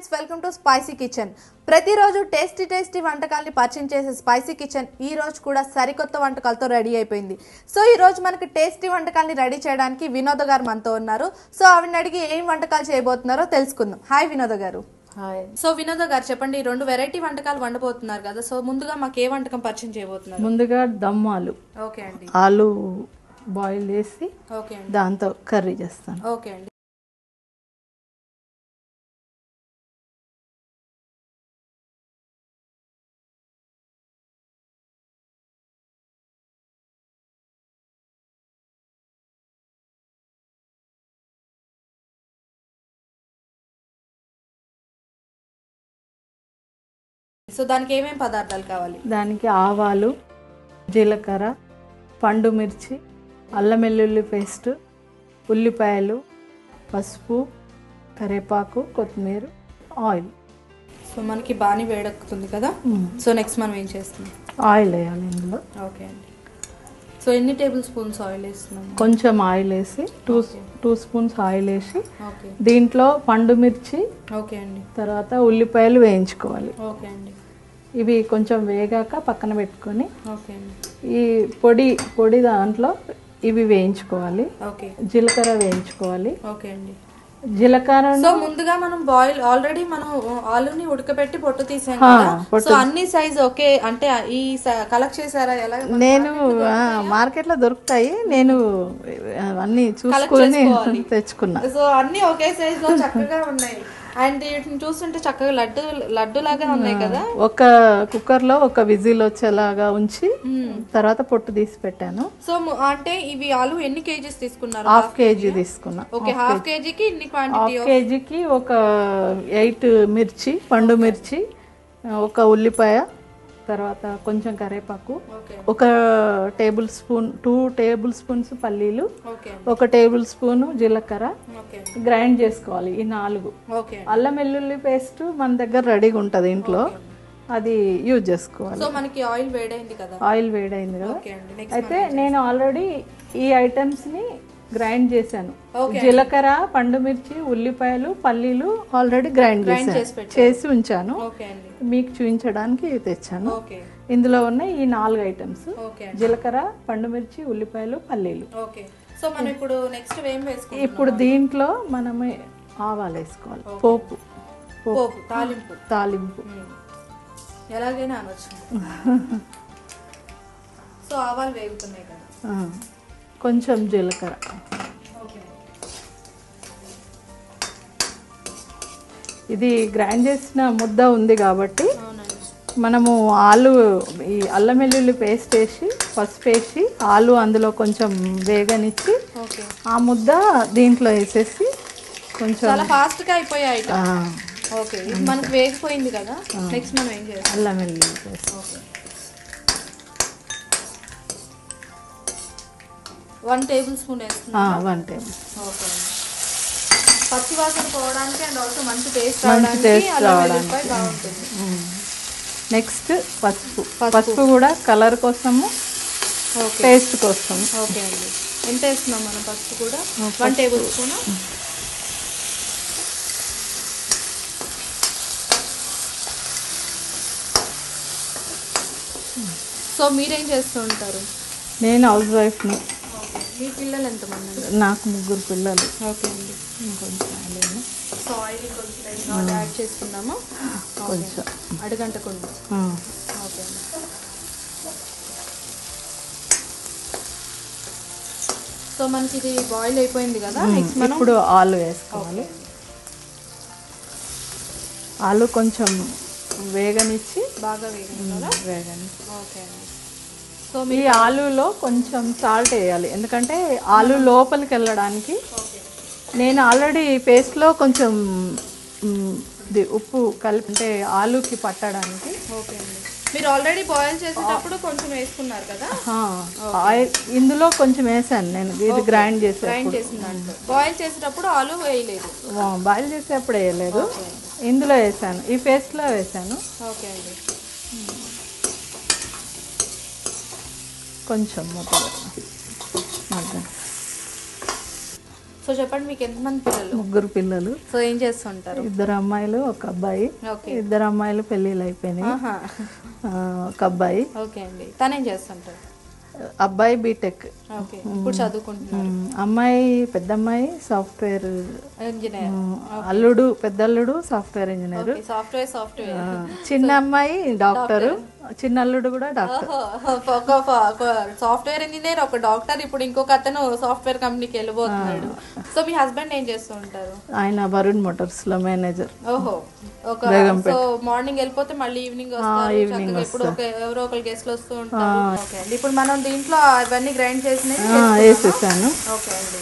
Friends, welcome to spicy kitchen. ప్రతిరోజు tasty వంటకాలని పరిచయం చేసే స్పైసీ కిచెన్ ఈ రోజు కూడా సరికొత్త వంటకాలతో రెడీ అయిపోయింది. సో ఈ రోజు మనకి టేస్టీ వంటకాలని రెడీ చేయడానికి వినోద గారు మనతో ఉన్నారు. సో ఆవిడని అడిగి ఏం వంటకాలు చేయబోతున్నారో తెలుసుకుందాం. హాయ్ వినోద గారు. హాయ్. సో వినోద గారు చెప్పండి, 2 వెరైటీ వంటకాలు వండబోతున్నారు కదా. సో ముందుగా మాకు ఏ వంటకం పరిచయం చేయబోతున్నారు? ముందుగా దమ్ ఆలు. ఓకే అండి. ఆలు బాయిల్ చేసి ఓకే అండి. దాంతో కర్రీ చేస్తాను. ఓకే అండి. సో దానికి ఏమేమి పదార్థాలు కావాలి? దానికి ఆవాలు, జీలకర్ర, పండు మిర్చి, అల్లం వెల్లుల్లి పేస్ట్, ఉల్లిపాయలు, పసుపు, కరివేపాకు, కొత్తిమీర, ఆయిల్. సో మనకి బాగా వేడెక్కుతుంది కదా. సో నెక్స్ట్ మనం ఏం చేస్తున్నాం? ఆయిల్ వేయాలి ఇందులో. ఓకే అండి. సో ఎన్ని టేబుల్ స్పూన్స్ ఆయిల్ వేస్తున్నాం? కొంచెం ఆయిల్ వేసి టూ స్పూన్స్ ఆయిల్ వేసి ఓకే. దీంట్లో పండు మిర్చి, ఓకే అండి, తర్వాత ఉల్లిపాయలు వేయించుకోవాలి. ఓకే అండి. ఇవి కొంచెం వేగాక పక్కన పెట్టుకొని ఓకే అండి. ఈ పొడి దాంట్లో ఇవి వేయించుకోవాలి. ఓకే. జీలకర్ర వేయించుకోవాలి. ఓకే అండి. జీలకర్ర సో ముందుగా మనం ఆల్రెడీ మనం ఆలుని ఉడకబెట్టి పొట్టు తీసాం కదా. సో అన్ని సైజ్ ఓకే అంటే ఈ కలెక్ట్ చేసారా? ఎలా? నేను మార్కెట్ లో దొరుకుతాయి, నేను అన్ని చూసుకొని తెచ్చుకున్నా. సో అన్ని ఒకే సైజ్ లో చక్కగా ఉన్నాయి. అండ్ వీటిని చూస్తుంటే చక్కగా లడ్డు లాగా ఉన్నాయి కదా. ఒక కుక్కర్ లో ఒక విజిల్ వచ్చేలాగా ఉంచి తర్వాత పొట్టు తీసి పెట్టాను. సో అంటే ఇవి ఆలు ఎన్ని కేజీస్ తీసుకున్నారు? హాఫ్ కేజీ తీసుకున్నా. ఓకే. హాఫ్ కేజీకి ఇన్ని క్వాంటిటీ? హాఫ్ కేజీకి ఒక 8 మిర్చి, పండు మిర్చి, ఒక ఉల్లిపాయ, తర్వాత కొంచెం కరివేపాకు, ఒక టేబుల్ స్పూన్ 2 టేబుల్ స్పూన్స్ పల్లీలు, ఒక టేబుల్ స్పూన్ జీలకర్ర గ్రైండ్ చేసుకోవాలి. ఈ 4. అల్లం వెల్లుల్లి పేస్ట్ మన దగ్గర రెడీగా ఉంటుంది ఇంట్లో, అది యూజ్ చేసుకోవాలి. సో మనకి ఆయిల్ వేడైంది కదా. ఆయిల్ వేడైంది కదా. అయితే నేను ఆల్రెడీ ఈ ఐటమ్స్ ని గ్రైండ్ చేశాను. జీలకర్ర, పండు మిర్చి, ఉల్లిపాయలు, పల్లీలు ఆల్రెడీ గ్రైండ్ చేసి ఉంచాను. మీకు చూపించడానికి తెచ్చాను. ఇందులో ఉన్న ఈ 4 ఐటమ్స్: జీలకర్ర, పండు మిర్చి, ఉల్లిపాయలు, పల్లీలు. సో మనం ఇప్పుడు నెక్స్ట్ ఏం వేసుకోవాలి? ఇప్పుడు దీంట్లో మనం ఆవాలు వేసుకోవాలి. పోపు, తాలింపు ఎలాగైనా అనొచ్చు. సో ఆవాలు వేగుతున్నాయి కదా. కొంచెం జీలకర్ర, ఇది గ్రైండ్ చేసిన ముద్ద ఉంది కాబట్టి మనము ఆలు ఈ అల్లం వెల్లుల్లి పేస్ట్ వేసి పసుపు వేసి ఆలు అందులో కొంచెం వేగనిచ్చి ఆ ముద్ద దీంట్లో వేసేసి కొంచెం చాలా ఫాస్ట్గా అయిపోయాయి. ఓకే, మనకు వేగిపోయింది కదా. నెక్స్ట్ మనం ఏం చేస్తాం? అల్లం వెల్లుల్లి పేస్ట్ 1 టేబుల్ స్పూన్ వేస్తున్నాం. 1 టేబుల్. ఓకే. పచ్చి వాసన పోవడానికి అండ్ ఆల్సో మంచి టేస్ట్ రావడానికి బాగుంటుంది. నెక్స్ట్ పసుపు కూడా కలర్ కోసము, టేస్ట్ కోసం. ఓకే అండి. ఎంత వేస్తున్నాం మనం? పసుపు కూడా 1 టేబుల్ స్పూన్. సో మీరేం చేస్తూ ఉంటారు? నేను హౌస్ వైఫ్ని. మీ పిల్లలు ఎంతమంది? నాకు 3 పిల్లలు. ఓకే అండి. కొంచెం సో ఆయిల్ కొంచెం యాడ్ చేసుకున్నాము. కొంచెం అడుగంటకుండా. ఓకే అండి. సో మనకి ఇది బాయిల్ అయిపోయింది కదా. నెక్స్ట్ మనం ఇప్పుడు ఆలు వేసుకోవాలి. ఆలు కొంచెం వేగనిచ్చి బాగా వేగని. ఓకే అండి. సో ఈ ఆలులో కొంచెం సాల్ట్ వేయాలి, ఎందుకంటే ఆలు లోపలికి వెళ్ళడానికి. నేను ఆల్రెడీ పేస్ట్లో కొంచెం ఉప్పు కలిపి, అంటే ఆలుకి పట్టడానికి. ఓకే అండి. మీరు ఆల్రెడీ బాయిల్ చేసేటప్పుడు కొంచెం వేసుకున్నారు కదా. ఆయిల్ ఇందులో కొంచెం వేసాను నేను, ఇది గ్రైండ్ చేసిన బాయిల్ చేసేటప్పుడు ఆలు వేయలేదు. బాయిల్ చేసేటప్పుడు వేయలేదు, ఇందులో వేసాను, ఈ పేస్ట్లో వేసాను. ఓకే అండి. కొంచెం మొత్తం సో చెప్పండి, మీకు ఎంతమంది పిల్లలు? 3 పిల్లలు. సో ఏం చేస్తుంటారు? 2 అమ్మాయిలు 1 అబ్బాయి. 2 అమ్మాయిలు పెళ్ళిళ్ళు అయిపోయినాయి. ఒక అబ్బాయి. ఓకే అండి. తనేం చేస్తుంటారు? అబ్బాయి బీటెక్. ఓకే, ఇప్పుడు చదువుకుంటున్నారు. అమ్మాయి పెద్ద అమ్మాయి సాఫ్ట్వేర్ ఇంజనీర్. అల్లుడు పెద్ద అల్లుడు సాఫ్ట్వేర్ ఇంజనీర్. సాఫ్ట్వేర్. చిన్న అమ్మాయి డాక్టర్. చిన్న అల్లుడు కూడా డాక్టర్. ఒక సాఫ్ట్వేర్ ఇంజనీర్, ఒక డాక్టర్, ఇప్పుడు ఇంకొక అతను సాఫ్ట్వేర్ కంపెనీకి వెళ్ళిపోతున్నాడు. సో మీ హస్బెండ్ ఏం చేస్తూ ఉంటారు? ఆయన వరుణ్ మోటార్స్ లో మేనేజర్. ఓహో, సో మార్నింగ్ వెళ్ళిపోతే మళ్ళీ ఈవినింగ్ వస్తారు. ఇప్పుడు ఎవరో ఒకరు గెస్ట్లు వస్తూ ఉంటారు. ఓకే అండి. ఇప్పుడు మనం దీంట్లో ఇవన్నీ గ్రైండ్ వేసేసాను. ఓకే అండి.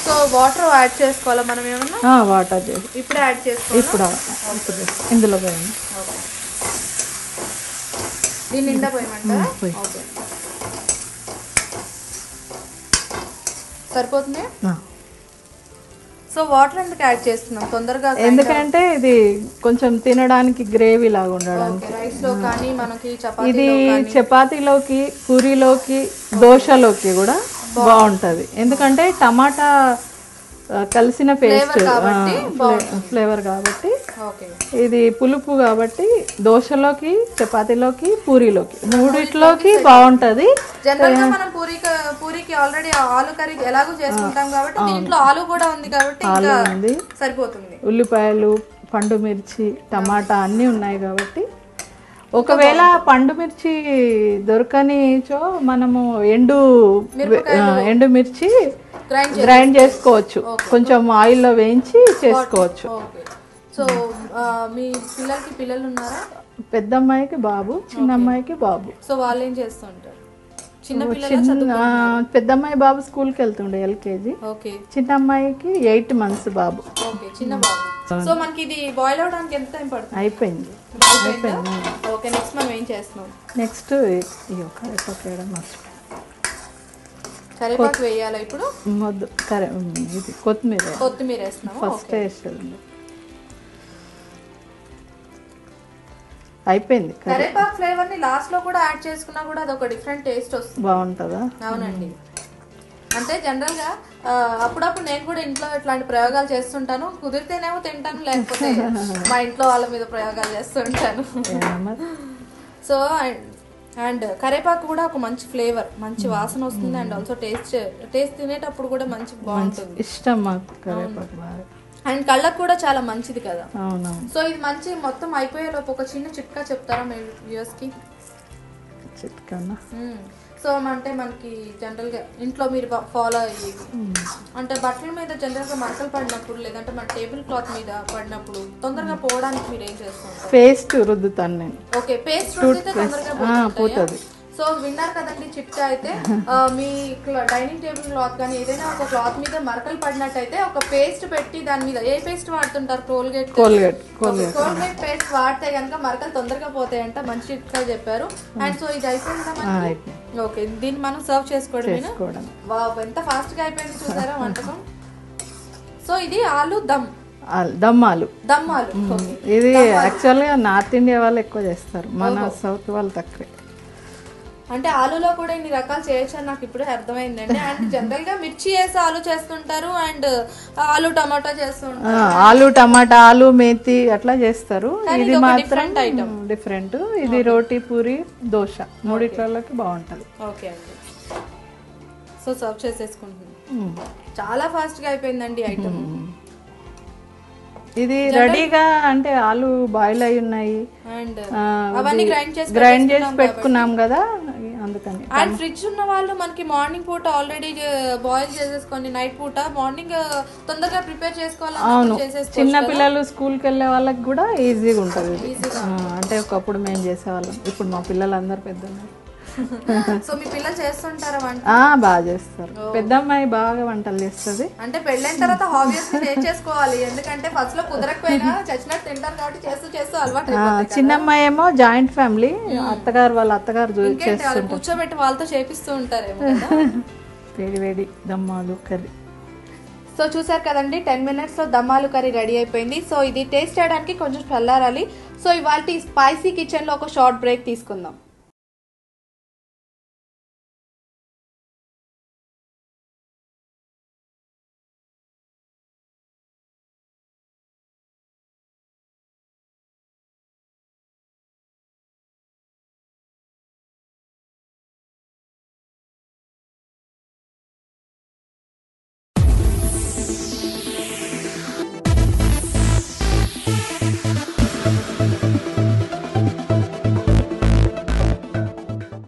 సో వాటర్ యాడ్ చేసుకోవాలా మనం ఏమన్నా? వాటర్ ఇప్పుడు యాడ్ చేసుకోవాలి. ఇప్పుడు ఇందులో పోయింది. దీని నిండా పోయమంటారా? ఓకే, సరిపోతుంది. సో వాటర్ ఎందుకు యాడ్ చేస్తున్నాం తొందరగా? ఎందుకంటే ఇది కొంచెం తినడానికి గ్రేవీ లాగా ఉండడానికి. రైస్ లో కానీ మనకి ఇది చపాతీలోకి, పూరీలోకి, దోశలోకి కూడా బాగుంటది. ఎందుకంటే టమాటా కలిసిన పేస్ట్ ఫ్లేవర్ కాబట్టి, ఇది పులుపు కాబట్టి దోశలోకి, చపాతీలోకి, పూరీలోకి మూడిట్లోకి బాగుంటది. జనరల్ గా మనం పూరీకి ఆల్రెడీ ఆలు కర్రీ ఎలాగో చేసుకుంటాం కాబట్టి దీంట్లో ఆలు కూడా ఉంది కాబట్టి ఆలు ఉంది, సరిపోతుంది. ఉల్లిపాయలు, పండు మిర్చి, టమాటా అన్నీ ఉన్నాయి కాబట్టి. ఒకవేళ పండు మిర్చి దొరకనిచో మనము ఎండు మిర్చి గ్రైండ్ చేసుకోవచ్చు, కొంచెం ఆయిల్లో వేయించి చేసుకోవచ్చు. సో మీ పిల్లలు ఉన్నారా? పెద్ద అమ్మాయికి బాబు, చిన్న అమ్మాయికి బాబు. సో వాళ్ళు ఏం చేస్తుంటారు? పెద్ద అమ్మాయి బాబు స్కూల్కి వెళ్తుండే ఎల్కేజీ. చిన్న అమ్మాయికి 8 months బాబు. చిన్న బాబు. సో మనకి ఇది బాయిల్ అవడానికి ఎంత టైం పడుతుంది? అయిపోయింది. ఓకే, నెక్స్ట్ మనం ఏం చేస్తున్నాం? నెక్స్ట్ కరివేపాకు వేయడం మర్చిపోయాను. కరివేపాకు వేయాలా ఇప్పుడు? వద్దు, ఇది కొత్తిమీర వేస్తున్నాం. ఫస్ట్ వేస్తుంది. అయిపోయింది. కరివేపాకు ఫ్లేవర్ ని లాస్ట్ లో కూడా యాడ్ చేసుకున్నా కూడా అది ఒక డిఫరెంట్ టేస్ట్ వస్తుంది. బాగుంటుందా? అవునండి. అంటే జనరల్ గా అప్పుడప్పుడు నేను కూడా ఇంట్లో ఇట్లాంటి ప్రయోగాలు చేస్తుంటాను. కుదిరితేనేమో తింటాను, లేకపోతే మా ఇంట్లో వాళ్ళ మీద ప్రయోగాలు చేస్తుంటాను. సో అండ్ కరివేపాకు కూడా ఒక మంచి ఫ్లేవర్, మంచి వాసన వస్తుంది. అండ్ ఆల్సో టేస్ట్ తినేటప్పుడు కూడా మంచి బాగుంటుంది. ఇష్టం మాకు కరివేపాకు బాగా. అండ్ కళ్ళకు కూడా చాలా మంచిది కదా. అవునవును. సో ఇది మంచి మొత్తం అయిపోయేలోపు ఒక చిన్న చిట్కా చెప్తారా మీ వ్యూయర్స్ కి? చిట్కానా? సో అంటే మనకి జనరల్ గా ఇంట్లో మీరు ఫాలో అయ్యేది అంటే బట్టల మీద జనరల్ గా మరకలు పడినప్పుడు, లేదంటే మన టేబుల్ క్లాత్ మీద పడినప్పుడు తొందరగా పోవడానికి మీరు ఏం చేస్తుంటారు? పేస్ట్ రుద్దుతాను నేను. ఓకే, పేస్ట్ రుద్దితే తొందరగా పోతుంది. సో విన్నారు కదండి చిట్కా. అయితే మీ డైనింగ్ టేబుల్ క్లాత్ కానీ ఏదైనా ఒక క్లాత్ మీద మరకలు పడినట్టయితే ఒక పేస్ట్ పెట్టి దాని మీద, ఏ పేస్ట్ వాడుతుంటారు? కోల్గేట్ పేస్ట్ వాడితే కనుక మరకలు తొందరగా పోతాయంట. మంచి చిట్కా చెప్పారు. అండ్ సో ఇది అయిపోయిందా? ఓకే, దీన్ని మనం సర్వ్ చేసుకోవడం. వావ్, ఎంత ఫాస్ట్ గా అయిపోయింది చూసారా వంటకం. సో ఇది ఆలు దమ్మాలు. ఇది దమ్మాలు యాక్చువల్ గా నార్త్ ఇండియా వాళ్ళు ఎక్కువ చేస్తారు, మన సౌత్ వాళ్ళు తక్కువ. అంటే ఆలులో కూడా ఇన్ని రకాలు చేయొచ్చు అని నాకు ఇప్పుడు అర్థమైందండి. అండ్ జనరల్ గా మిర్చి వేసి ఆలు చేస్తుంటారు, అండ్ ఆలు టమాటా చేస్తుంటారు, ఆలు టమాటా, ఆలు మేతి అట్లా చేస్తారు. ఇది మాత్రం డిఫరెంట్. ఇది రోటీ, పూరి, దోశ మూడిట్లకి బాగుంటది. ఓకే అండి. సో సర్వ్ చేసేసుకుంటున్నాం. చాలా ఫాస్ట్ గా అయిపోయిందండి ఐటమ్. ఇది రెడీగా అంటే ఆలు బాయిల్ అయి ఉన్నాయి, అండ్ అవన్నీ గ్రైండ్ చేసి పెట్టుకున్నాం కదా, అందుకని. అండ్ ఫ్రిడ్జ్ ఉన్న వాళ్ళు మనకి మార్నింగ్ పూట ఆల్రెడీ బాయిల్ చేసేసుకొని నైట్ పూట మార్నింగ్ తొందరగా ప్రిపేర్ చేసుకోవాలి. చిన్న పిల్లలు స్కూల్కి వెళ్ళే వాళ్ళకి కూడా ఈజీగా ఉంటుంది. అంటే ఒకప్పుడు మేము చేసేవాళ్ళం, ఇప్పుడు మా పిల్లలు అందరు పెద్దలు. సో మీ పిల్లలు చేస్తుంటారా వంట? బాగా చేస్తారు. పెద్ద అమ్మాయి బాగా వంటలు చేస్తుంది. అంటే పెళ్ళైన తర్వాత ఆబ్వియస్లీ చేసుకోవాలి, ఎందుకంటే ఫస్ట్ లో కుదరకపోయినా చచ్చినట్టు తింటారు కాబట్టి చేస్తూ అలవాటు. చిన్న అమ్మాయి ఏమో జాయింట్ ఫ్యామిలీ, వాళ్ళ అత్తగారు కూర్చోబెట్టి వాళ్ళతో చేపిస్తూ ఉంటారేమో. వేడి దమ్మాలు కర్రీ. సో చూసారు కదండి, 10 minutes లో దమ్మాలు కర్రీ రెడీ అయిపోయింది. సో ఇది టేస్ట్ చేయడానికి కొంచెం చల్లారాలి. సో ఇవాళ స్పైసీ కిచెన్ లో ఒక షార్ట్ బ్రేక్ తీసుకుందాం.